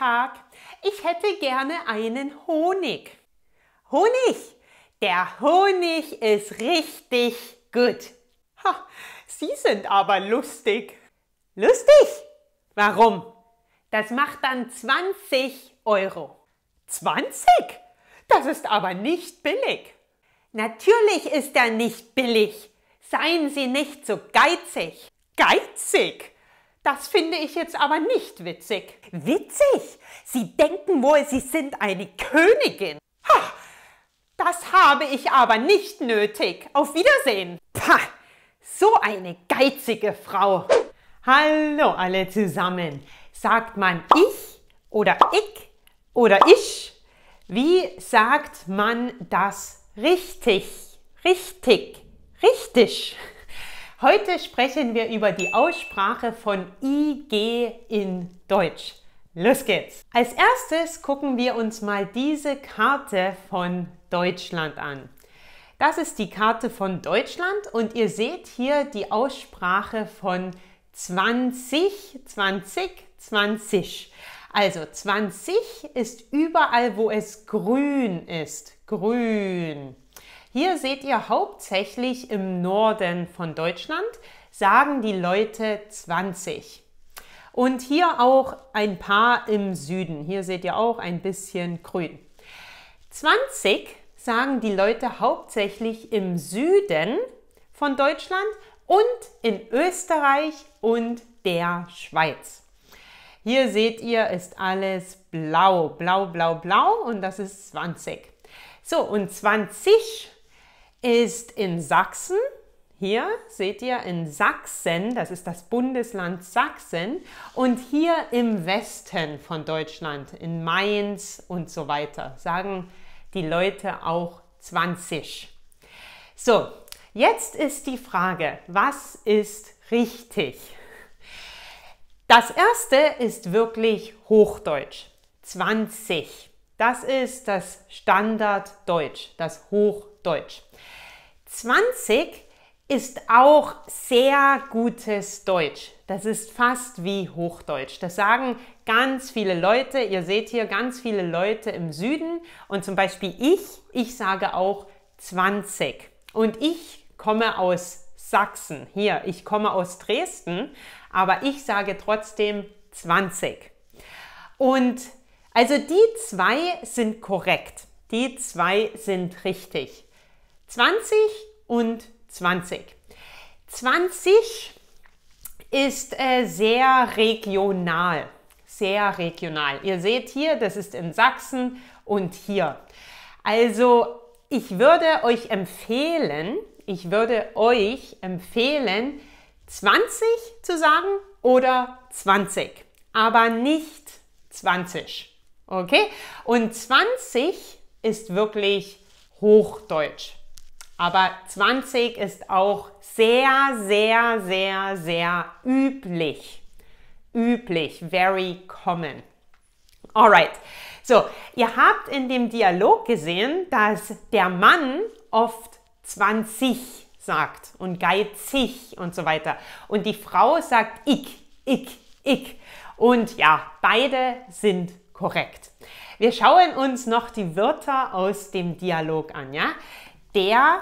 Tag. Ich hätte gerne einen Honig. Honig? Der Honig ist richtig gut. Ha, Sie sind aber lustig. Lustig? Warum? Das macht dann 20 Euro. 20? Das ist aber nicht billig. Natürlich ist er nicht billig. Seien Sie nicht so geizig. Geizig? Das finde ich jetzt aber nicht witzig. Witzig? Sie denken wohl, Sie sind eine Königin. Ha, das habe ich aber nicht nötig. Auf Wiedersehen. Pah, so eine geizige Frau. Hallo alle zusammen. Sagt man ich oder ich oder ich? Wie sagt man das richtig? Richtig. Richtig. Heute sprechen wir über die Aussprache von IG in Deutsch. Los geht's! Als erstes gucken wir uns mal diese Karte von Deutschland an. Das ist die Karte von Deutschland und ihr seht hier die Aussprache von 20, 20, 20. Also 20 ist überall, wo es grün ist. Grün. Hier seht ihr hauptsächlich im Norden von Deutschland, sagen die Leute 20. Und hier auch ein paar im Süden. Hier seht ihr auch ein bisschen grün. 20 sagen die Leute hauptsächlich im Süden von Deutschland und in Österreich und der Schweiz. Hier seht ihr, ist alles blau, blau, blau, blau und das ist 20. So, und 20 ist in Sachsen. Hier seht ihr in Sachsen, das ist das Bundesland Sachsen. Und hier im Westen von Deutschland, in Mainz und so weiter, sagen die Leute auch 20. So, jetzt ist die Frage, was ist richtig? Das erste ist wirklich Hochdeutsch. 20. Das ist das Standarddeutsch, das Hochdeutsch. 20 ist auch sehr gutes Deutsch. Das ist fast wie Hochdeutsch. Das sagen ganz viele Leute. Ihr seht hier ganz viele Leute im Süden. Und zum Beispiel ich sage auch 20. Und ich komme aus Sachsen. Hier, ich komme aus Dresden, aber ich sage trotzdem 20. Und also die zwei sind korrekt. Die zwei sind richtig. 20 und 20. 20 ist sehr regional. Sehr regional. Ihr seht hier, das ist in Sachsen und hier. Also ich würde euch empfehlen, 20 zu sagen oder 20, aber nicht 20. Okay? Und 20 ist wirklich Hochdeutsch. Aber 20 ist auch sehr, sehr, sehr, sehr üblich. Üblich, very common. Alright, so, ihr habt in dem Dialog gesehen, dass der Mann oft 20 sagt und geizig und so weiter. Und die Frau sagt ich. Und ja, beide sind korrekt. Wir schauen uns noch die Wörter aus dem Dialog an, ja? Der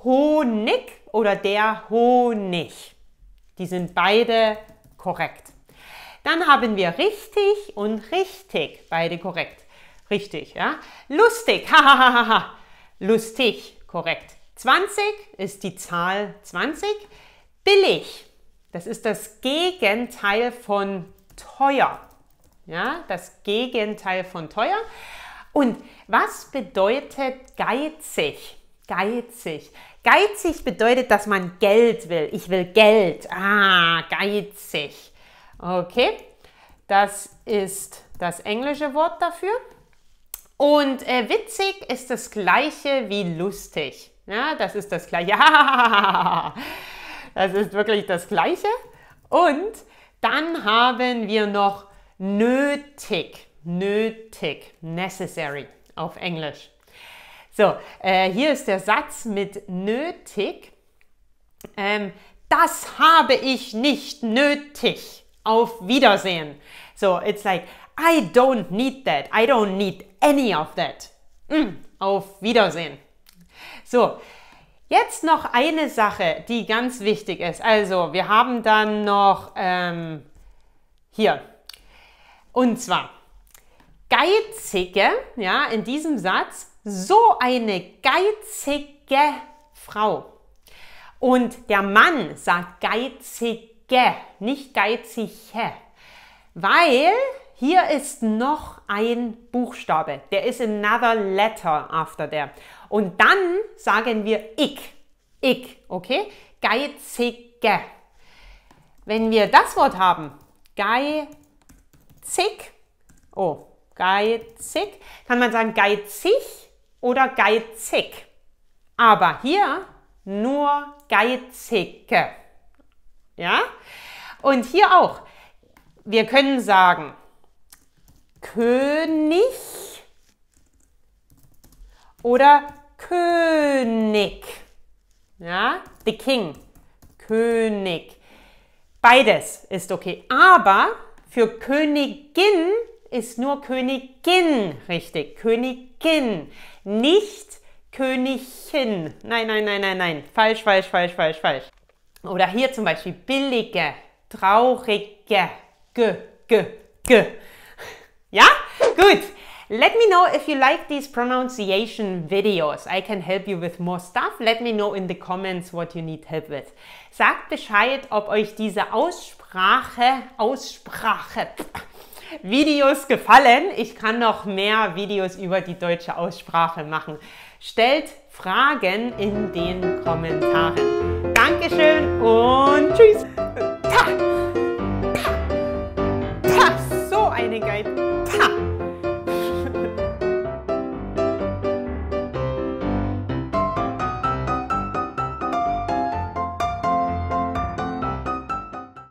Honig oder der Honig. Die sind beide korrekt. Dann haben wir richtig und richtig. Beide korrekt. Richtig, ja? Lustig. Hahaha. Lustig. Korrekt. 20 ist die Zahl 20. Billig. Das ist das Gegenteil von teuer. Ja, das Gegenteil von teuer. Und was bedeutet geizig? Geizig. Geizig bedeutet, dass man Geld will. Ich will Geld. Ah, geizig. Okay, das ist das englische Wort dafür. Und witzig ist das gleiche wie lustig. Ja, das ist das gleiche. Das ist wirklich das gleiche. Und dann haben wir noch nötig. Nötig. Necessary auf Englisch. So, hier ist der Satz mit nötig. Das habe ich nicht nötig. Auf Wiedersehen. So, it's like, I don't need that. I don't need any of that. Auf Wiedersehen. So, jetzt noch eine Sache, die ganz wichtig ist. Also, wir haben dann noch hier. Und zwar, geizige, ja, in diesem Satz, so eine geizige Frau. Und der Mann sagt geizige, nicht geizige, weil hier ist noch ein Buchstabe. There is another letter after there. Und dann sagen wir ich, okay? Geizige. Wenn wir das Wort haben, geizig, geizig, kann man sagen geizig oder geizig. Aber hier nur geizige. Ja? Und hier auch. Wir können sagen König oder König. Ja? The King. König. Beides ist okay. Aber für Königin ist nur Königin richtig. Königin. Nicht Königin. Nein. Falsch. Oder hier zum Beispiel billige, traurige, Ja? Gut. Let me know if you like these pronunciation videos. I can help you with more stuff. Let me know in the comments what you need help with. Sagt Bescheid, ob euch diese Aussprache Videos gefallen. Ich kann noch mehr Videos über die deutsche Aussprache machen. Stellt Fragen in den Kommentaren. Dankeschön und tschüss. So eine geile